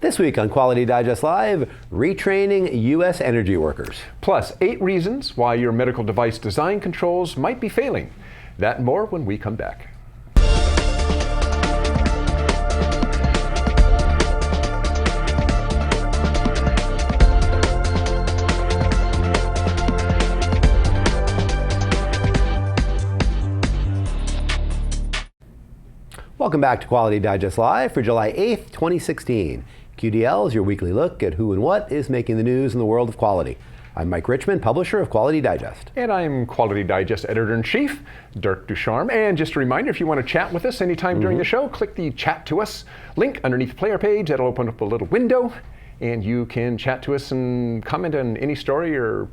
This week on Quality Digest Live, retraining U.S. energy workers. Plus, 8 reasons why your medical device design controls might be failing. That and more when we come back. Welcome back to Quality Digest Live for July 8th, 2016. QDL is your weekly look at who and what is making the news in the world of quality. I'm Mike Richmond, publisher of Quality Digest. And I'm Quality Digest Editor-in-Chief, Dirk Ducharme. And just a reminder, if you want to chat with us anytime during the show, click the Chat to Us link underneath the player page. That'll open up a little window, and you can chat to us and comment on any story or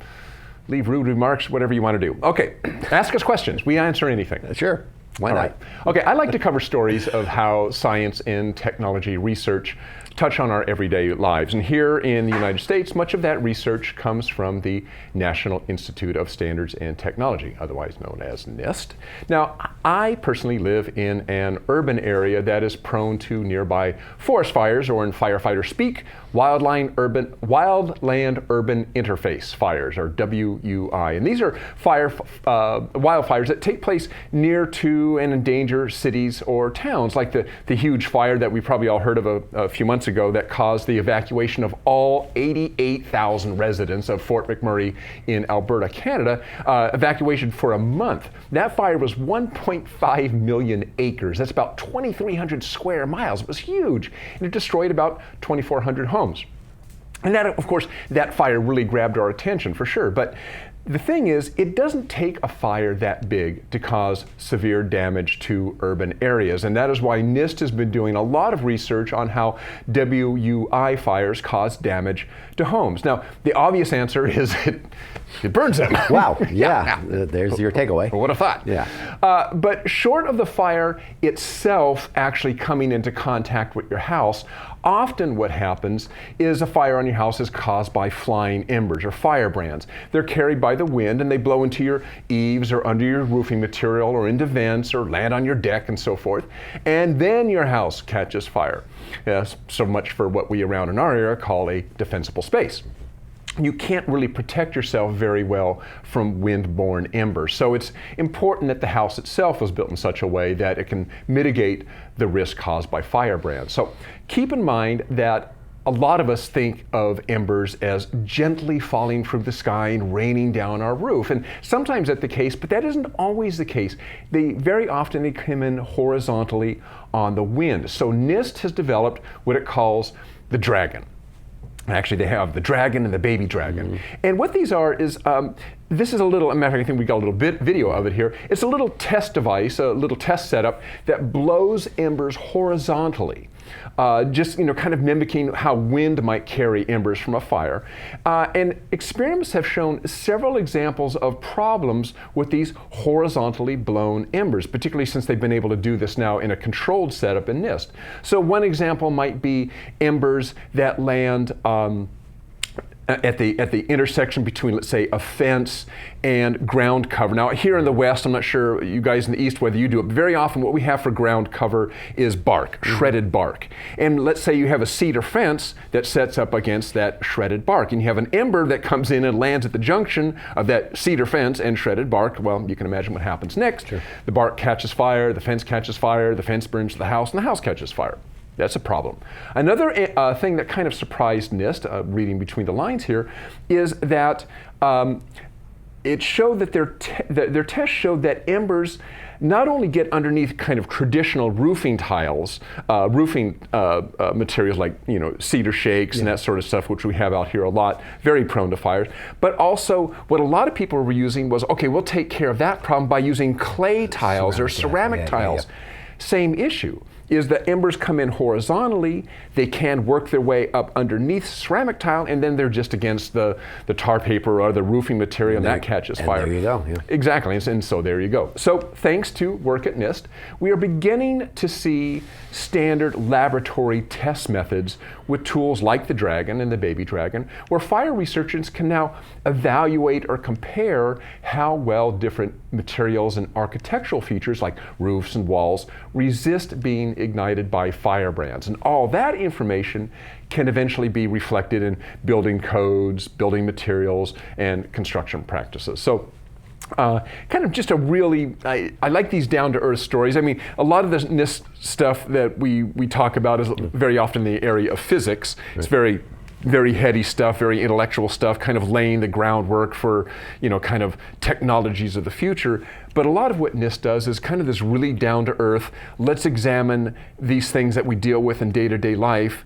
leave rude remarks, whatever you want to do. Okay, ask us questions. We answer anything. Sure. Why not? Right. Okay, I like to cover stories of how science and technology research touch on our everyday lives. And here in the United States, much of that research comes from the National Institute of Standards and Technology, otherwise known as NIST. Now, I personally live in an urban area that is prone to nearby forest fires, or in firefighter speak, wildland urban interface fires, or WUI. And these are wildfires that take place near to and endanger cities or towns, like the huge fire that we probably all heard of a few months ago that caused the evacuation of all 88,000 residents of Fort McMurray in Alberta, Canada, evacuation for a month. That fire was 1.5 million acres. That's about 2,300 square miles. It was huge, and it destroyed about 2,400 homes. And that, of course, that fire really grabbed our attention for sure. But the thing is, it doesn't take a fire that big to cause severe damage to urban areas. And that is why NIST has been doing a lot of research on how WUI fires cause damage to homes. Now, the obvious answer is it burns them. Wow, yeah. There's your takeaway. What a thought. Yeah. But short of the fire itself actually coming into contact with your house, often what happens is a fire on your house is caused by flying embers or firebrands. They're carried by the wind and they blow into your eaves or under your roofing material or into vents or land on your deck and so forth. And then your house catches fire. So much for what we around in our area call a defensible space. You can't really protect yourself very well from wind-borne embers. So it's important that the house itself was built in such a way that it can mitigate the risk caused by firebrands. So keep in mind that a lot of us think of embers as gently falling from the sky and raining down our roof. And sometimes that's the case, but that isn't always the case. Very often they come in horizontally on the wind. So NIST has developed what it calls the dragon. Actually, they have the dragon and the baby dragon. And what these are is, this is a little, matter of fact, I think we got a little video of it here. It's a little test device, a little test setup that blows embers horizontally. Just kind of mimicking how wind might carry embers from a fire. And experiments have shown several examples of problems with these horizontally blown embers, particularly since they've been able to do this now in a controlled setup in NIST. So one example might be embers that land at the intersection between, let's say, a fence and ground cover. Now, here in the West, I'm not sure you guys in the East whether you do it, but very often what we have for ground cover is bark, shredded bark. And let's say you have a cedar fence that sets up against that shredded bark, and you have an ember that comes in and lands at the junction of that cedar fence and shredded bark. Well, you can imagine what happens next. Sure. The bark catches fire, the fence catches fire, the fence burns the house, and the house catches fire. That's a problem. Another thing that kind of surprised NIST, reading between the lines here, is that it showed that their test showed that embers not only get underneath kind of traditional roofing tiles, materials like cedar shakes and that sort of stuff, which we have out here a lot, very prone to fires, but also what a lot of people were using was, okay, we'll take care of that problem by using clay tiles or ceramic tiles. Same issue. Is that embers come in horizontally, they can work their way up underneath ceramic tile, and then they're just against the tar paper or the roofing material, and that catches fire. There you go. Yeah. Exactly, and so there you go. So thanks to work at NIST, we are beginning to see standard laboratory test methods with tools like the Dragon and the Baby Dragon, where fire researchers can now evaluate or compare how well different materials and architectural features like roofs and walls resist being ignited by firebrands. And all that information can eventually be reflected in building codes, building materials, and construction practices. So kind of just a really, I like these down-to-earth stories. I mean, a lot of this stuff that we talk about is very often in the area of physics. Right. It's very heady stuff, very intellectual stuff, kind of laying the groundwork for, kind of technologies of the future. But a lot of what NIST does is kind of this really down-to-earth, let's examine these things that we deal with in day-to-day life,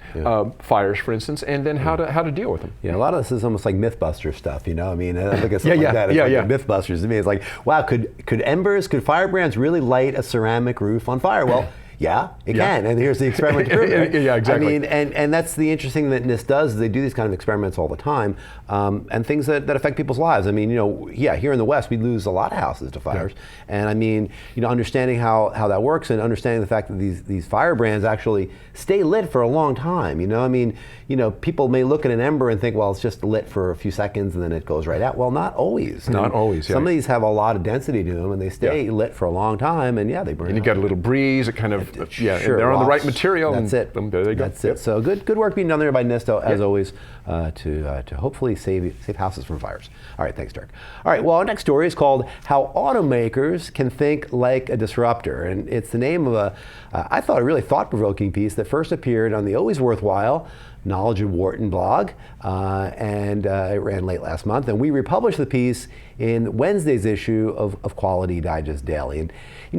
fires, for instance, and then how to deal with them. Yeah, a lot of this is almost like Mythbuster stuff, I mean, I think it's something like that. It's like Mythbusters. I mean, it's like, wow, could firebrands really light a ceramic roof on fire? Well, yeah, it can, and here's the experiment to prove it. Yeah, exactly. I mean, and that's the interesting thing that NIST does, is they do these kind of experiments all the time, and things that affect people's lives. I mean, here in the West, we lose a lot of houses to fires, and I mean, understanding how that works and understanding the fact that these firebrands actually stay lit for a long time, I mean, people may look at an ember and think, well, it's just lit for a few seconds and then it goes right out. Well, not always. Not always, Some of these have a lot of density to them and they stay lit for a long time, and they burn And you out. Get a little breeze, it kind of, Sure, and they're on the right material. That's it. Boom, there they go. That's it. So good work being done there by NIST, as always, to hopefully save houses from fires. All right, thanks, Dirk. All right, well, our next story is called "How Automakers Can Think Like a Disruptor," and it's the name of I thought, a really thought-provoking piece that first appeared on the Always Worthwhile Knowledge and Wharton blog, and it ran late last month, and we republished the piece in Wednesday's issue of Quality Digest Daily. And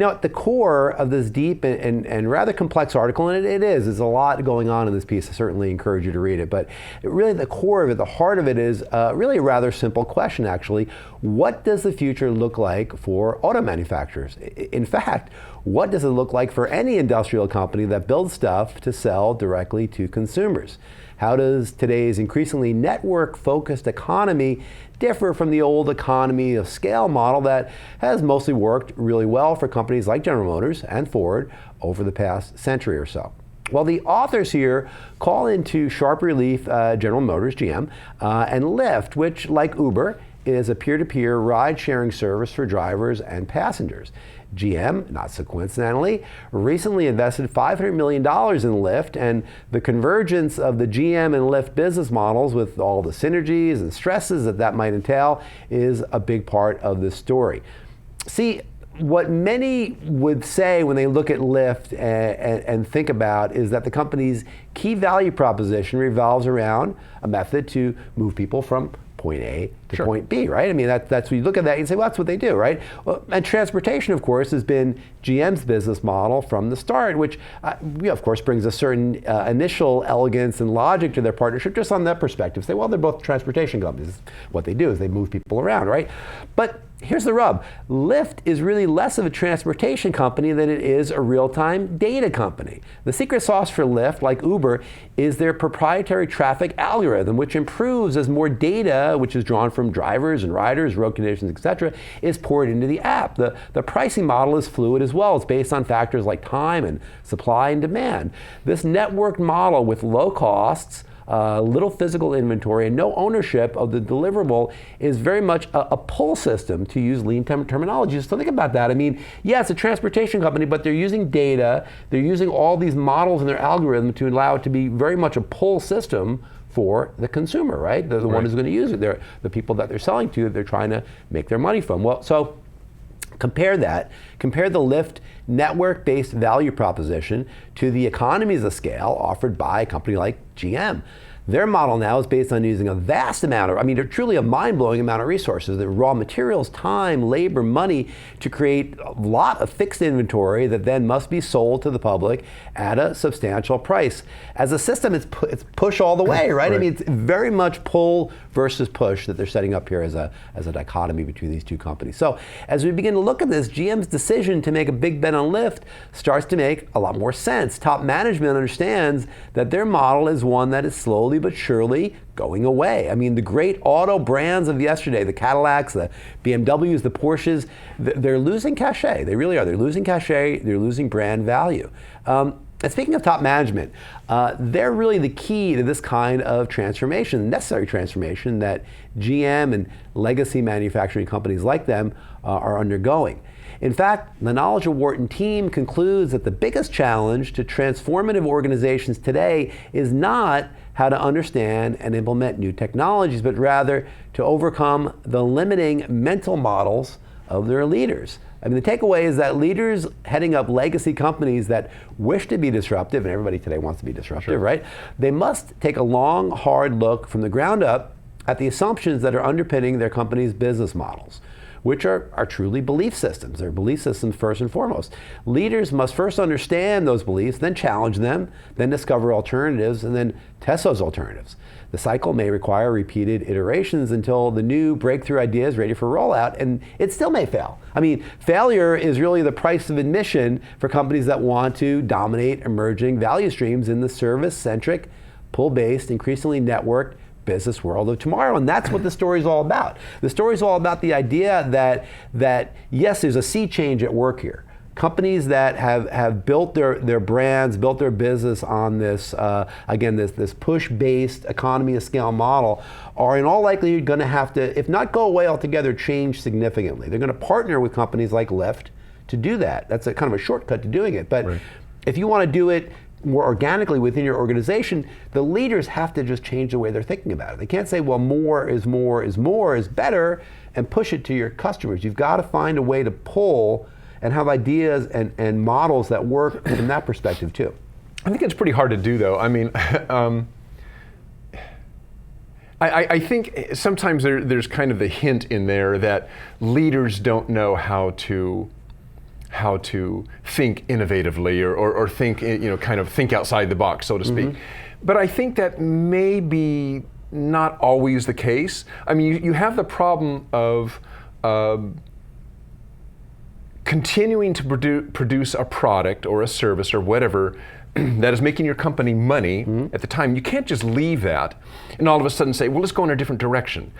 at the core of this deep and rather complex article, and there's a lot going on in this piece, I certainly encourage you to read it, but really the core of it, the heart of it is really a rather simple question, actually. What does the future look like for auto manufacturers? In fact, what does it look like for any industrial company that builds stuff to sell directly to consumers? How does today's increasingly network-focused economy differ from the old economy of scale model that has mostly worked really well for companies like General Motors and Ford over the past century or so? Well, the authors here call into sharp relief General Motors, GM, and Lyft, which, like Uber, is a peer-to-peer ride-sharing service for drivers and passengers. GM, not so coincidentally, recently invested $500 million in Lyft, and the convergence of the GM and Lyft business models with all the synergies and stresses that might entail is a big part of this story. See, what many would say when they look at Lyft and think about is that the company's key value proposition revolves around a method to move people from point A to point B, right? I mean, that's when you look at that, you say, well, that's what they do, right? Well, and transportation, of course, has been GM's business model from the start, which, of course, brings a certain initial elegance and logic to their partnership just on that perspective. Say, well, they're both transportation companies. What they do is they move people around, right? But here's the rub. Lyft is really less of a transportation company than it is a real-time data company. The secret sauce for Lyft, like Uber, is their proprietary traffic algorithm, which improves as more data, which is drawn from drivers and riders, road conditions, etc., is poured into the app. The pricing model is fluid as well. It's based on factors like time and supply and demand. This networked model with low costs, little physical inventory, and no ownership of the deliverable is very much a pull system, to use lean terminology. So think about that. I mean, yeah, it's a transportation company, but they're using data, they're using all these models in their algorithm to allow it to be very much a pull system for the consumer, right? The one who's going to use it. They're the people that they're selling to, that they're trying to make their money from. Well, so compare the Lyft network-based value proposition to the economies of scale offered by a company like GM. Their model now is based on using a vast amount of, truly a mind-blowing amount of resources, the raw materials, time, labor, money, to create a lot of fixed inventory that then must be sold to the public at a substantial price. As a system, it's push all the way, right? I mean, it's very much pull versus push that they're setting up here as a dichotomy between these two companies. So as we begin to look at this, GM's decision to make a big bet on Lyft starts to make a lot more sense. Top management understands that their model is one that is slowly but surely going away. I mean, the great auto brands of yesterday, the Cadillacs, the BMWs, the Porsches, they're losing cachet. They really are. They're losing cachet. They're losing brand value. And speaking of top management, they're really the key to this kind of transformation, necessary transformation that GM and legacy manufacturing companies like them are undergoing. In fact, the Knowledge of Wharton team concludes that the biggest challenge to transformative organizations today is not how to understand and implement new technologies, but rather to overcome the limiting mental models of their leaders. I mean, the takeaway is that leaders heading up legacy companies that wish to be disruptive, and everybody today wants to be disruptive, Sure. right? They must take a long, hard look from the ground up at the assumptions that are underpinning their company's business models, which are truly belief systems. They're belief systems first and foremost. Leaders must first understand those beliefs, then challenge them, then discover alternatives, and then test those alternatives. The cycle may require repeated iterations until the new breakthrough idea is ready for rollout, and it still may fail. I mean, failure is really the price of admission for companies that want to dominate emerging value streams in the service-centric, pull-based, increasingly networked business world of tomorrow. And that's what the story is all about. The story is all about the idea that yes, there's a sea change at work here. Companies that have built their brands, built their business on this, again, this push-based economy of scale model are in all likelihood going to have to, if not go away altogether, change significantly. They're going to partner with companies like Lyft to do that. That's a kind of a shortcut to doing it. But right. If you want to do it more organically within your organization, the leaders have to just change the way they're thinking about it. They can't say, well, more is better, and push it to your customers. You've got to find a way to pull and have ideas and models that work from that perspective too. I think it's pretty hard to do, though. I mean, I think sometimes there's kind of the hint in there that leaders don't know how to think innovatively or think, kind of think outside the box, so to speak. Mm-hmm. But I think that may be not always the case. I mean, you have the problem of continuing to produce a product or a service or whatever that is making your company money at the time. You can't just leave that and all of a sudden say, well, let's go in a different direction.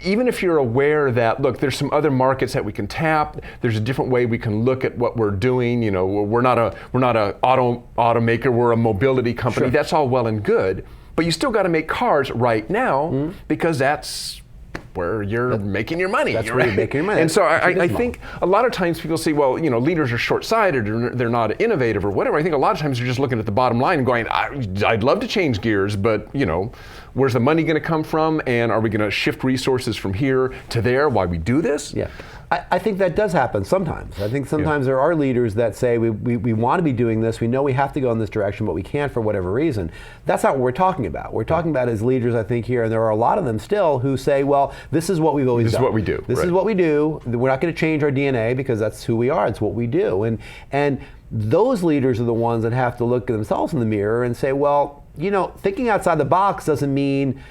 Even if you're aware that, look, there's some other markets that we can tap, there's a different way we can look at what we're doing. We're not a automaker, we're a mobility company. Sure. That's all well and good, but you still got to make cars right now because that's where you're making your money. That's where you're making your money. And so I think a lot of times people say, well, leaders are short-sighted or they're not innovative or whatever. I think a lot of times they're just looking at the bottom line and going, I'd love to change gears, but where's the money going to come from, and are we going to shift resources from here to there while we do this? Yeah. I think that does happen sometimes. I think sometimes there are leaders that say we want to be doing this, we know we have to go in this direction, but we can't for whatever reason. That's not what we're talking about. We're talking about as leaders, I think, here, and there are a lot of them still who say, well, this is what we've always done. This is what we do. This is what we do. We're not going to change our DNA because that's who we are. It's what we do. And those leaders are the ones that have to look at themselves in the mirror and say, well, thinking outside the box doesn't mean,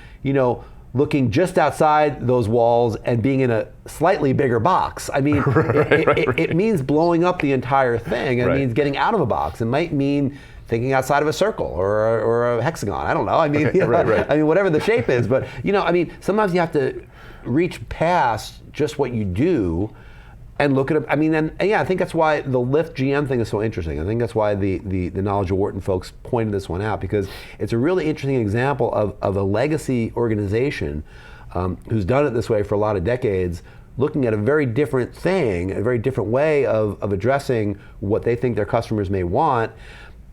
looking just outside those walls and being in a slightly bigger box. I mean, it means blowing up the entire thing. It means getting out of a box. It might mean thinking outside of a circle or a hexagon. I don't know. I mean, I mean, whatever the shape is. But sometimes you have to reach past just what you do and look at it. I mean, and yeah, I think that's why the Lyft GM thing is so interesting. I think that's why the Knowledge of Wharton folks pointed this one out, because it's a really interesting example of a legacy organization who's done it this way for a lot of decades, looking at a very different thing, a very different way of addressing what they think their customers may want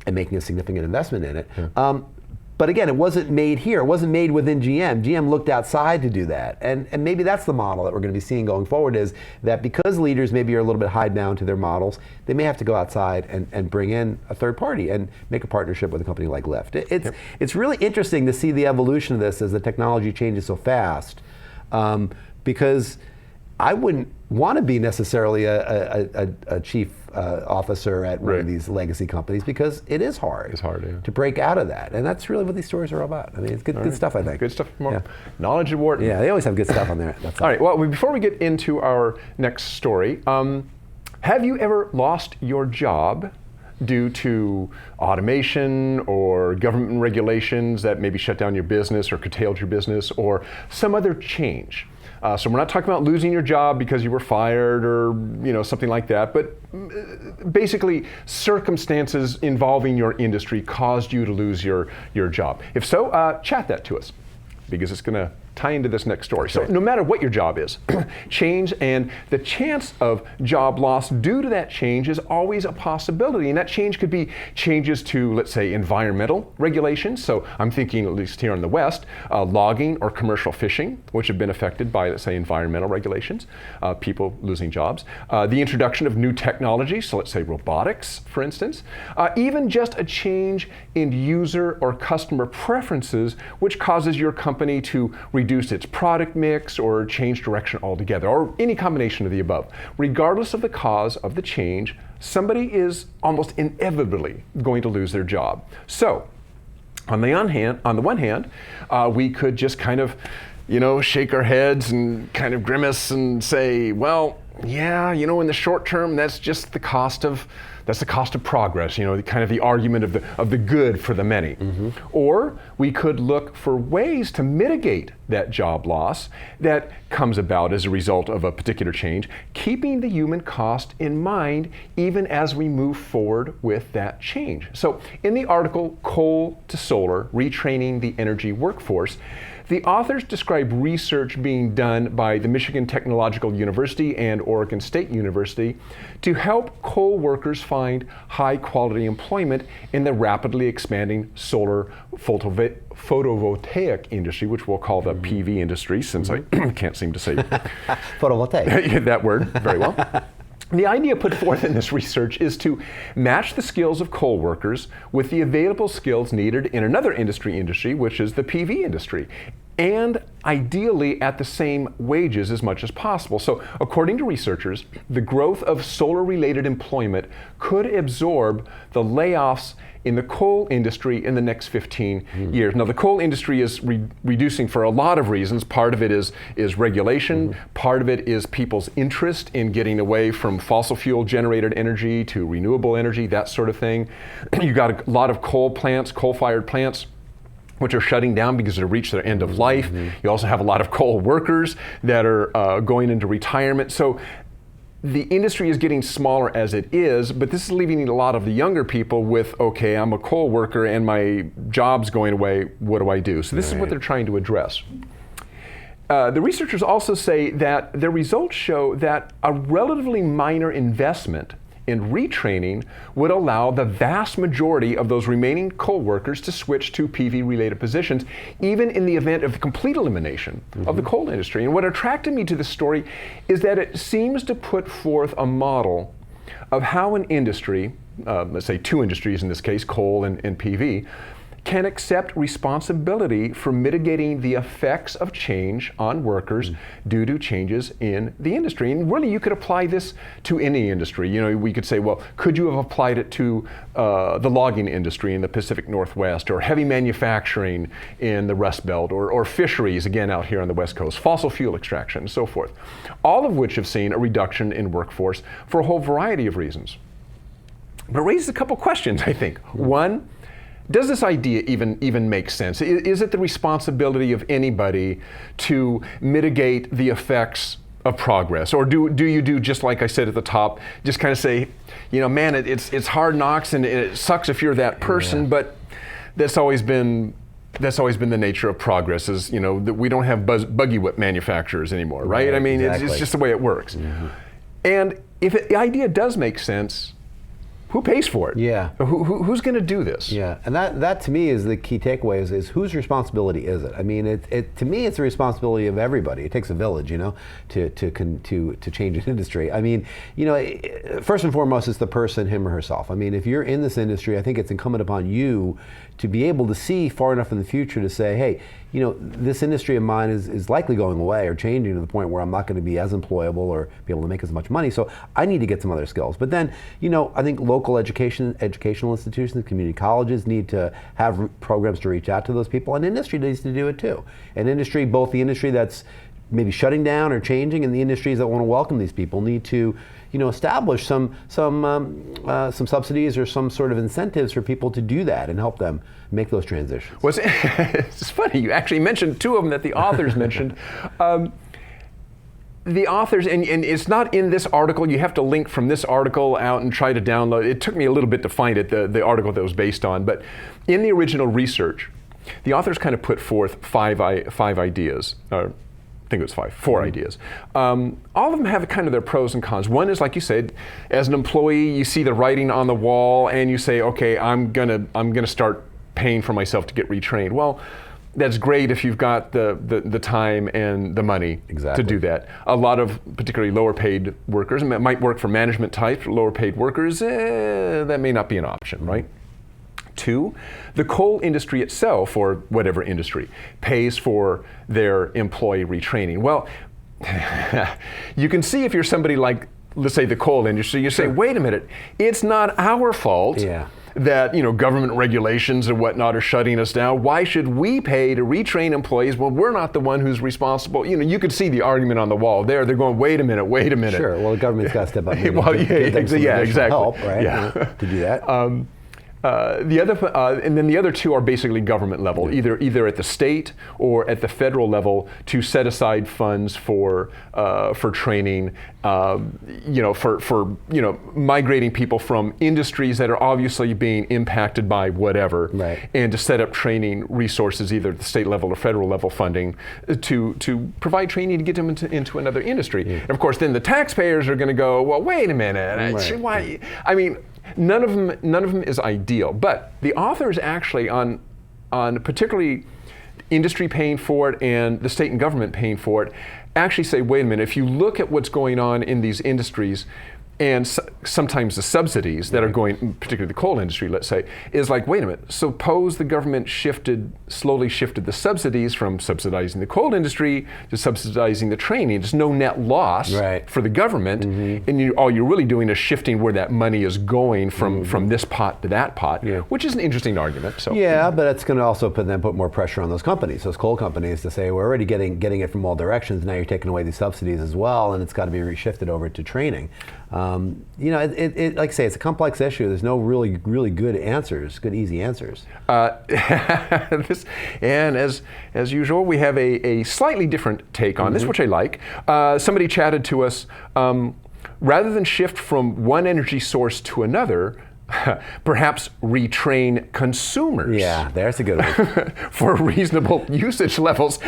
and making a significant investment in it. Yeah. But again, it wasn't made here. It wasn't made within GM. GM looked outside to do that. And maybe that's the model that we're going to be seeing going forward, is that because leaders maybe are a little bit hidebound to their models, they may have to go outside and bring in a third party and make a partnership with a company like Lyft. It's really interesting to see the evolution of this as the technology changes so fast, because I wouldn't want to be necessarily a chief officer at one of these legacy companies, because it is hard. It's hard, to break out of that, and that's really what these stories are all about. I mean, it's good stuff, I think. Good stuff. More Knowledge of Wharton. Yeah, they always have good stuff on there. All right. Well, before we get into our next story, have you ever lost your job due to automation or government regulations that maybe shut down your business or curtailed your business, or some other change? So we're not talking about losing your job because you were fired or something like that, but basically circumstances involving your industry caused you to lose your job. If so, chat that to us, because it's going to tie into this next story. So no matter what your job is, change and the chance of job loss due to that change is always a possibility. And that change could be changes to, let's say, environmental regulations. So I'm thinking, at least here in the West, logging or commercial fishing, which have been affected by, let's say, environmental regulations, people losing jobs. The introduction of new technology, so let's say robotics, for instance. Even just a change in user or customer preferences, which causes your company to reduce its product mix or change direction altogether, or any combination of the above. Regardless of the cause of the change, somebody is almost inevitably going to lose their job. So, on the one hand, we could just kind of, shake our heads and kind of grimace and say, well, yeah, in the short term, that's just the cost of progress, kind of the argument of the good for the many. Mm-hmm. Or we could look for ways to mitigate that job loss that comes about as a result of a particular change, keeping the human cost in mind even as we move forward with that change. So in the article, Coal to Solar, Retraining the Energy Workforce, the authors describe research being done by the Michigan Technological University and Oregon State University to help coal workers find high-quality employment in the rapidly expanding solar photovoltaic industry, which we'll call the PV industry, since I can't seem to say photovoltaic. That word very well. The idea put forth in this research is to match the skills of coal workers with the available skills needed in another industry, which is the PV industry, and ideally at the same wages as much as possible. So according to researchers, the growth of solar-related employment could absorb the layoffs in the coal industry in the next 15 years. Now, the coal industry is reducing for a lot of reasons. Part of it is regulation. Part of it is people's interest in getting away from fossil fuel generated energy to renewable energy, that sort of thing. You got a lot of coal-fired plants, which are shutting down because they've reached their end of life. You also have a lot of coal workers that are going into retirement. So the industry is getting smaller as it is, but this is leaving a lot of the younger people with, okay, I'm a coal worker and my job's going away, what do I do? So this is what they're trying to address. The researchers also say that their results show that a relatively minor investment in retraining would allow the vast majority of those remaining coal workers to switch to PV-related positions, even in the event of the complete elimination of the coal industry. And what attracted me to this story is that it seems to put forth a model of how an industry, let's say two industries in this case, coal and PV, can accept responsibility for mitigating the effects of change on workers due to changes in the industry. And really, you could apply this to any industry. We could say, well, could you have applied it to the logging industry in the Pacific Northwest, or heavy manufacturing in the Rust Belt, or fisheries, again, out here on the West Coast, fossil fuel extraction, and so forth, all of which have seen a reduction in workforce for a whole variety of reasons. But it raises a couple questions, I think. One, does this idea even make sense? Is it the responsibility of anybody to mitigate the effects of progress? Or do you do, just like I said at the top, just kind of say, man, it's hard knocks and it sucks if you're that person, but that's always been the nature of progress, is, that we don't have buggy whip manufacturers anymore, right? I mean, exactly. It's just the way it works. And if the idea does make sense, who pays for it? Yeah. Who's going to do this? Yeah, and that to me is the key takeaway, is whose responsibility is it? I mean, to me, it's the responsibility of everybody. It takes a village, to change an industry. I mean, first and foremost, it's the person, him or herself. I mean, if you're in this industry, I think it's incumbent upon you to be able to see far enough in the future to say, hey, this industry of mine is likely going away or changing to the point where I'm not going to be as employable or be able to make as much money. So I need to get some other skills. But then, I think local educational institutions, community colleges need to have programs to reach out to those people, and industry needs to do it too. And industry, both the industry that's maybe shutting down or changing, and the industries that want to welcome these people need to, establish some subsidies or some sort of incentives for people to do that and help them make those transitions. Well, it's funny, you actually mentioned two of them that the authors mentioned. the authors, and it's not in this article, you have to link from this article out and try to download. It took me a little bit to find it, the article that was based on, but in the original research, the authors kind of put forth five ideas. I think it was four ideas. All of them have kind of their pros and cons. One is, like you said, as an employee, you see the writing on the wall and you say, okay, I'm gonna start paying for myself to get retrained. Well, that's great if you've got the time and the money to do that. A lot of particularly lower paid workers, and it might work for management type, lower paid workers, that may not be an option, right? Two, the coal industry itself, or whatever industry, pays for their employee retraining. Well, you can see if you're somebody like, let's say, the coal industry, you say, wait a minute, it's not our fault that government regulations and whatnot are shutting us down. Why should we pay to retrain employees when we're not the one who's responsible? You could see the argument on the wall there. They're going, wait a minute. Sure, well, the government's got to step up. Well, exactly. Help, right? To do that. And then the other two are basically government level, either at the state or at the federal level, to set aside funds for training, for migrating people from industries that are obviously being impacted by whatever, and to set up training resources, either at the state level or federal level funding, to provide training to get them into another industry. And of course, then the taxpayers are going to go, well, wait a minute, why? I mean, none of them is ideal, but the authors actually on particularly industry paying for it and the state and government paying for it actually say, wait a minute, if you look at what's going on in these industries, and sometimes the subsidies that are going, particularly the coal industry, let's say, is like, wait a minute, suppose the government slowly shifted the subsidies from subsidizing the coal industry to subsidizing the training. There's no net loss for the government, and all you're really doing is shifting where that money is going from this pot to that pot, which is an interesting argument. So. Yeah, but it's going to also put more pressure on those companies, those coal companies, to say, we're already getting it from all directions, now you're taking away these subsidies as well, and it's got to be reshifted over to training. Like I say, it's a complex issue. There's no really good answers, good easy answers. And as usual, we have a slightly different take on this, which I like. Somebody chatted to us, rather than shift from one energy source to another, perhaps retrain consumers. Yeah, there's a good one. For reasonable usage levels.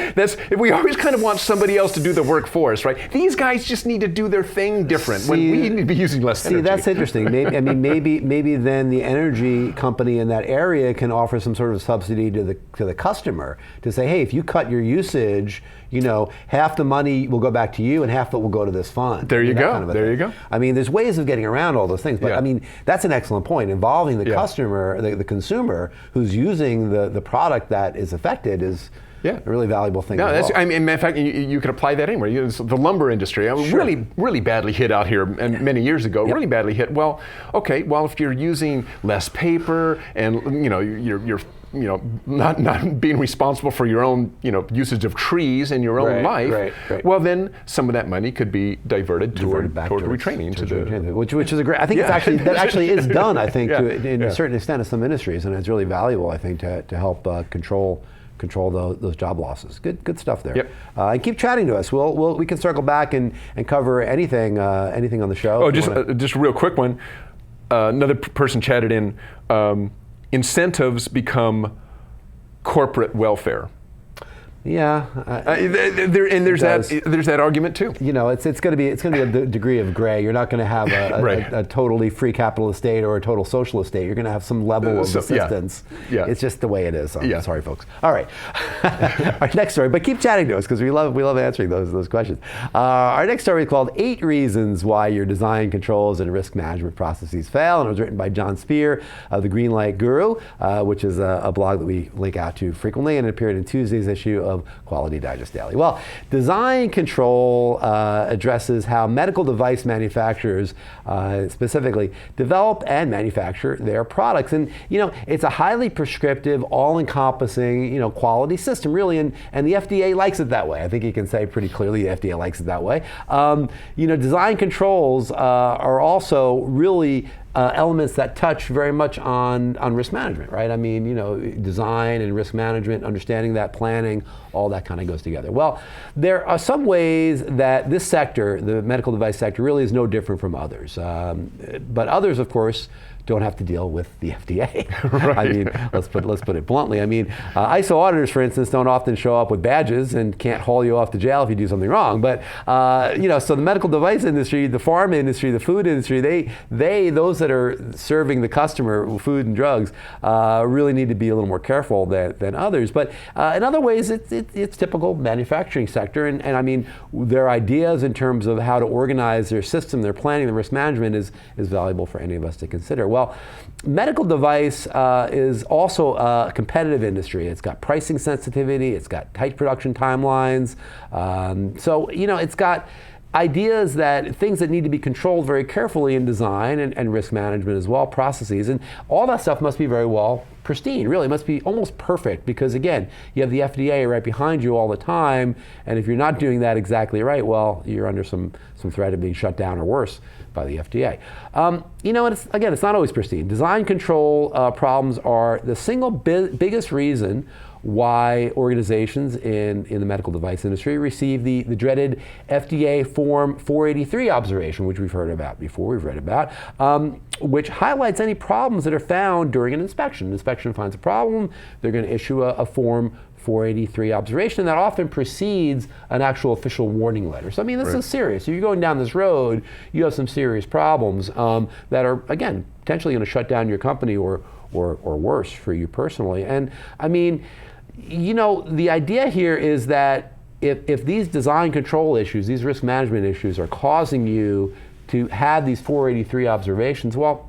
We always kind of want somebody else to do the work for us, right? These guys just need to do their thing different when we need to be using less energy. See, that's interesting. Maybe then the energy company in that area can offer some sort of subsidy to the customer to say, hey, if you cut your usage, half the money will go back to you and half of it will go to this fund. There you go. There you go. I mean, there's ways of getting around all those things, but I mean, that's an excellent point. Involving the customer, the consumer who's using the product that is affected is a really valuable thing. No, as well. I mean, in fact, you could apply that anywhere. The lumber industry, really badly hit out here many years ago. Really badly hit. Well, okay. Well, if you're using less paper and you're not being responsible for your own, usage of trees in your own life. Well, then some of that money could be diverted toward retraining which is a great. I think that actually is done. I think to a certain extent in some industries, and it's really valuable. I think to help control those job losses. Good stuff there. And keep chatting to us. We can circle back and cover anything on the show. Oh, just a real quick one. Another person chatted in. Incentives become corporate welfare. Yeah, there's that argument too. It's going to be a degree of gray. You're not going to have a totally free capitalist state or a total socialist state. You're going to have some level of assistance. It's just the way it is. Sorry, folks. All right, our next story. But keep chatting to us because we love answering those questions. Our next story is called 8 Reasons Why Your Design Controls and Risk Management Processes Fail, and it was written by John Spear of the Greenlight Guru, which is a blog that we link out to frequently, and it appeared in Tuesday's issue of Quality Digest Daily. Well, design control addresses how medical device manufacturers specifically develop and manufacture their products. And it's a highly prescriptive, all-encompassing quality system, really, and the FDA likes it that way. I think you can say pretty clearly the FDA likes it that way. Design controls are also really elements that touch very much on risk management, right? I mean, design and risk management, understanding that, planning, all that kind of goes together. Well, there are some ways that this sector, the medical device sector, really is no different from others. But others, of course, don't have to deal with the FDA. Right. I mean, let's put it bluntly. I mean, ISO auditors, for instance, don't often show up with badges and can't haul you off to jail if you do something wrong. But so the medical device industry, the pharma industry, the food industry, those that are serving the customer, food and drugs, really need to be a little more careful than others. But in other ways, it's typical manufacturing sector, and I mean, their ideas in terms of how to organize their system, their planning, their risk management is valuable for any of us to consider. Well, medical device is also a competitive industry. It's got pricing sensitivity, it's got tight production timelines. So it's got ideas things that need to be controlled very carefully in design and risk management as well, processes. And all that stuff must be very well pristine, really. It must be almost perfect because, again, you have the FDA right behind you all the time, and if you're not doing that exactly right, well, you're under some threat of being shut down or worse by the FDA. It's not always pristine. Design control problems are the single biggest reason why organizations in the medical device industry receive the dreaded FDA Form 483 observation, which we've heard about before, we've read about, which highlights any problems that are found during an inspection. An inspection finds a problem, they're going to issue a Form 483 observation that often precedes an actual official warning letter. So I mean, this is serious. If you're going down this road, you have some serious problems that are, again, potentially going to shut down your company or worse for you personally. And I mean, the idea here is that if these design control issues, these risk management issues are causing you to have these 483 observations, well,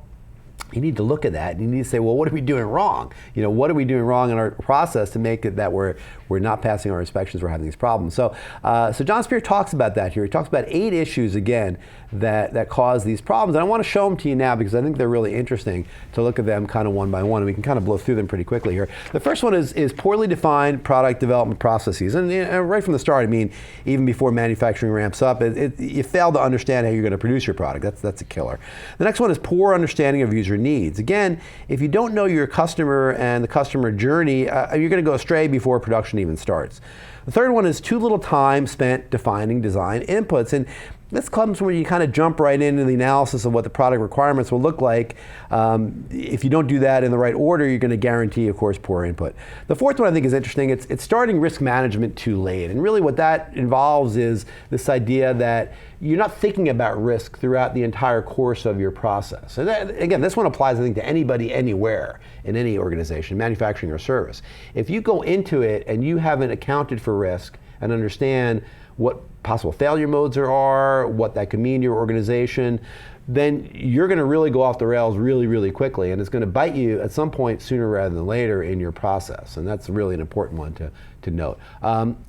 you need to look at that and you need to say, well, what are we doing wrong? What are we doing wrong in our process to make it that we're not passing our inspections, we're having these problems. So John Spear talks about that here. He talks about 8 issues, again, that cause these problems. And I want to show them to you now because I think they're really interesting to look at them kind of one by one, and we can kind of blow through them pretty quickly here. The first one is poorly defined product development processes. And right from the start, I mean, even before manufacturing ramps up, you fail to understand how you're going to produce your product. That's a killer. The next one is poor understanding of user needs. Again, if you don't know your customer and the customer journey, you're going to go astray before production even starts. The third one is too little time spent defining design inputs. And this comes when you kind of jump right into the analysis of what the product requirements will look like. If you don't do that in the right order, you're going to guarantee, of course, poor input. The fourth one I think is interesting. It's starting risk management too late. And really what that involves is this idea that you're not thinking about risk throughout the entire course of your process. And again, this one applies, I think, to anybody, anywhere, in any organization, manufacturing or service. If you go into it and you haven't accounted for risk and understand what possible failure modes there are, what that could mean to your organization, then you're going to really go off the rails really, really quickly, and it's going to bite you at some point sooner rather than later in your process, and that's really an important one to note.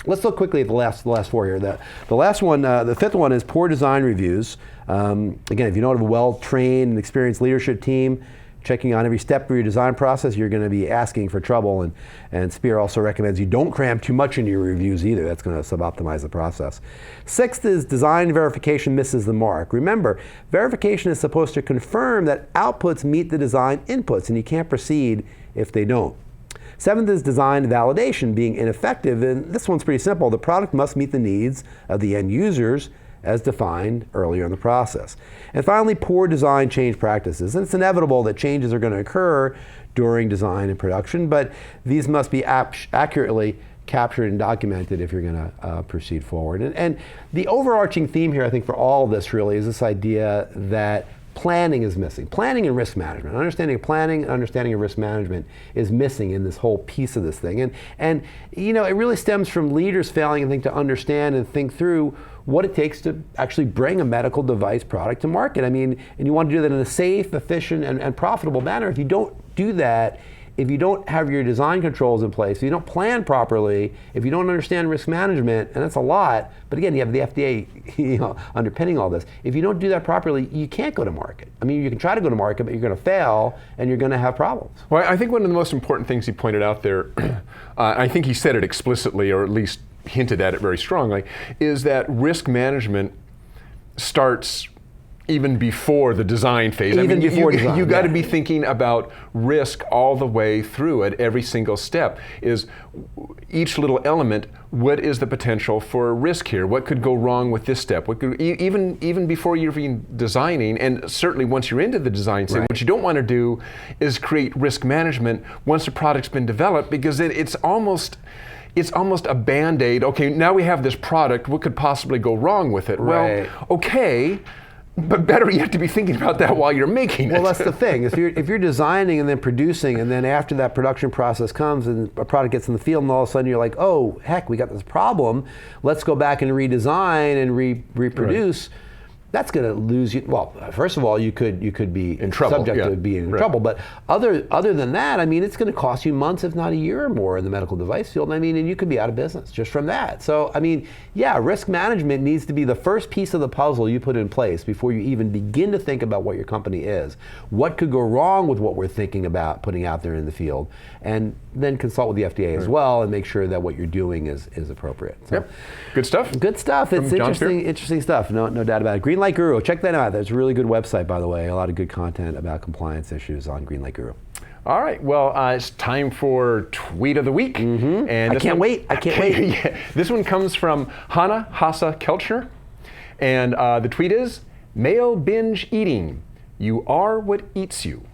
Let's look quickly at the last 4 here. The last one, the fifth one, is poor design reviews. Again, if you don't have a well-trained and experienced leadership team checking on every step of your design process, you're going to be asking for trouble. And Spear also recommends you don't cram too much into your reviews either. That's going to sub-optimize the process. Sixth is design verification misses the mark. Remember, verification is supposed to confirm that outputs meet the design inputs, and you can't proceed if they don't. Seventh is design validation being ineffective, and this one's pretty simple. The product must meet the needs of the end users as defined earlier in the process. And finally, poor design change practices. And it's inevitable that changes are going to occur during design and production, but these must be accurately captured and documented if you're going to proceed forward. And the overarching theme here, I think, for all of this really is this idea that planning is missing. Planning and risk management. Understanding of planning and understanding of risk management is missing in this whole piece of this thing. And it really stems from leaders failing, I think, to understand and think through what it takes to actually bring a medical device product to market. I mean, and you want to do that in a safe, efficient, and profitable manner. If you don't do that, if you don't have your design controls in place, if you don't plan properly, if you don't understand risk management, and that's a lot, but again, you have the FDA underpinning all this. If you don't do that properly, you can't go to market. I mean, you can try to go to market, but you're going to fail and you're going to have problems. Well, I think one of the most important things he pointed out there, I think he said it explicitly, or at least hinted at it very strongly, is that risk management starts even before the design phase. Even before design, you got to yeah. be thinking about risk all the way through at every single step. Is each little element, what is the potential for risk here? What could go wrong with this step? What could, even before you're even designing, and certainly once you're into the design stage, what you don't want to do is create risk management once the product's been developed, because it's almost a Band-Aid. Okay, now we have this product, what could possibly go wrong with it? Right. Well, okay, but better yet to be thinking about that while you're making it. Well, that's the thing. If you're designing and then producing, and then after that production process comes and a product gets in the field, and all of a sudden you're like, oh, heck, we got this problem. Let's go back and redesign and reproduce. Right. That's going to lose you. Well, first of all, you could be in trouble, subject to being in trouble. But other than that, I mean, it's going to cost you months, if not a year or more, in the medical device field. I mean, and you could be out of business just from that. So, I mean, yeah, risk management needs to be the first piece of the puzzle you put in place before you even begin to think about what your company is. What could go wrong with what we're thinking about putting out there in the field, and then consult with the FDA as well and make sure that what you're doing is appropriate. So, yep. Good stuff. Good stuff. It's interesting stuff. No doubt about it. Greenlight Guru, check that out. That's a really good website, by the way. A lot of good content about compliance issues on Greenlight Guru. All right. Well, it's time for Tweet of the Week. Mm-hmm. And I can't wait. Yeah. This one comes from Hannah Hassa Kelchner, and the tweet is: male binge eating. You are what eats you.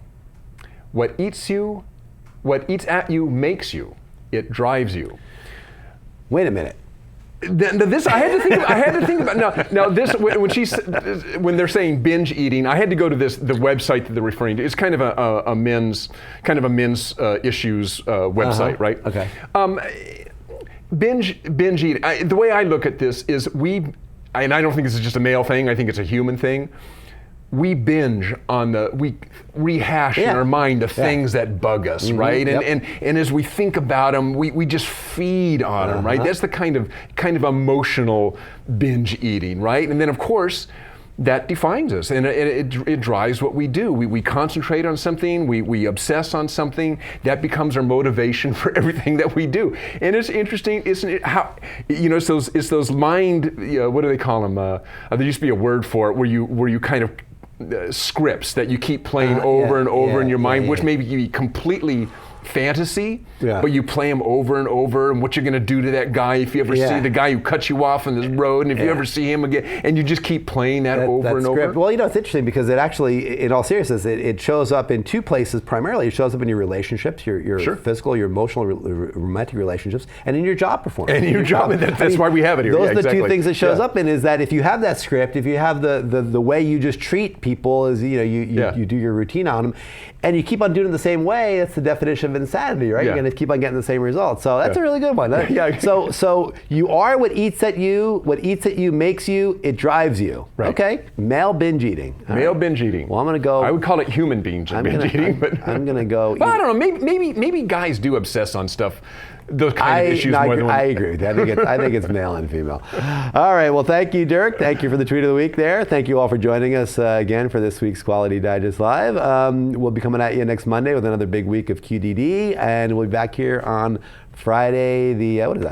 What eats at you makes you. It drives you. Wait a minute. This I had to think about. Now this when they're saying binge eating, I had to go to the website that they're referring to. It's kind of a men's issues website, right? Okay. Binge eating. The way I look at this is and I don't think this is just a male thing. I think it's a human thing. We binge we rehash in our mind the things that bug us, right? And as we think about them, we just feed on them, right? That's the kind of emotional binge eating, right? And then of course, that defines us, and it drives what we do. We concentrate on something, we obsess on something, that becomes our motivation for everything that we do. And it's interesting, isn't it? How it's those mind, what do they call them? There used to be a word for it where you kind of scripts that you keep playing over and over in your mind, which may be completely fantasy, but you play them over and over, and what you're going to do to that guy if you ever see the guy who cuts you off on this road, and if you ever see him again, and you just keep playing that over and over. Well, it's interesting because it actually, in all seriousness, it shows up in two places primarily. It shows up in your relationships, your physical, your emotional, romantic relationships, and in your job performance. And in your job, that's why we have it here. Those are the two things it shows up in, is that if you have that script, if you have the way you just treat people, is you do your routine on them, and you keep on doing it the same way, that's the definition of insanity, right? You're going to keep on getting the same results. So that's a really good one. So you are what eats at you. What eats at you makes you. It drives you. Right. Okay. Male binge eating. Male binge eating. Well, I'm going to go. I would call it human binge eating. But I'm going to go. Well, I don't know. Maybe guys do obsess on stuff. Those kind of issues more than women. I agree with that. I think it's male and female. All right. Well, thank you, Dirk. Thank you for the tweet of the week there. Thank you all for joining us again for this week's Quality Digest Live. We'll be coming at you next Monday with another big week of QDD, and we'll be back here on Friday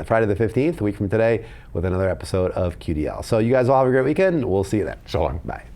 Friday the 15th, a week from today, with another episode of QDL. So you guys all have a great weekend. We'll see you then. So long. Bye.